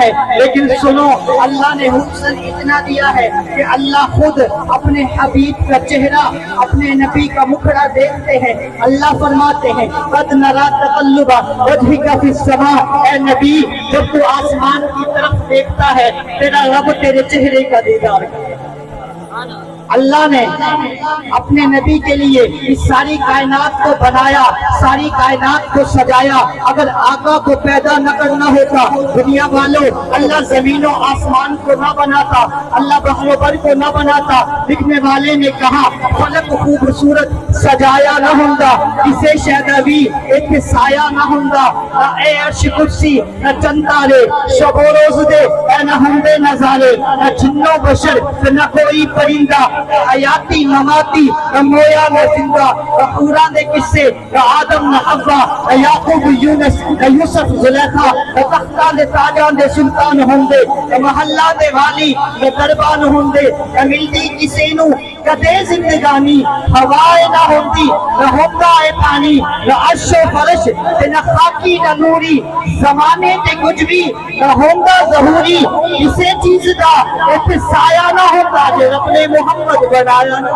ہے، لیکن سنو اللہ نے حسن اتنا دیا ہے کہ اللہ خود اپنے حبیب کا چہرہ، اپنے نبی کا مکھڑا دیکھتے ہیں۔ اللہ فرماتے ہیں قد نرا تقلب وجهك في السماء، اے نبی جب تو آسمان کی طرف دیکھتا ہے تیرا رب تیرے چہرے کا دیدار کرتا ہے۔ اللہ نے اپنے نبی کے لیے اس ساری کائنات کو بنایا، ساری کائنات کو سجایا۔ اگر آقا کو پیدا نہ کرنا ہوتا دنیا والوں، اللہ زمین و آسمان کو نہ بناتا، اللہ بحر و بر کو نہ بناتا۔ لکھنے والے نے کہا فلک خوبصورت سجایا نہ ہوندا، اسے شہدوی ایک سایہ نہ ہوندا، نہ اے عرش کرسی نہ چند تارے، شب و روز دے اے نہ ہندے نظارے، نہ جن و بشر نہ کوئی پرندہ، حیاتی مماتی نہ مویا نہ زندہ، نہ حوراں دے قصے نہ آدم نہ حوا، نہ یعقوب یونس نہ یوسف زلیخا، نہ تختاں دے تاجاں دے سلطان ہوندے، نہ محلہ دے والی نہ دربان ہوندے، نہ ملدی کسے نو کدے زندگانی، ہوائے نہ ہوندی نہ ہوندا اے پانی، نہ عرش و فرش تے نہ خاکی نہ نوری، زمانے تے کچھ بھی نہ ہوندا ظہوری، کسے چیز دا ایک سایہ نہ ہوندا جے رب نے محمد بنایا نہ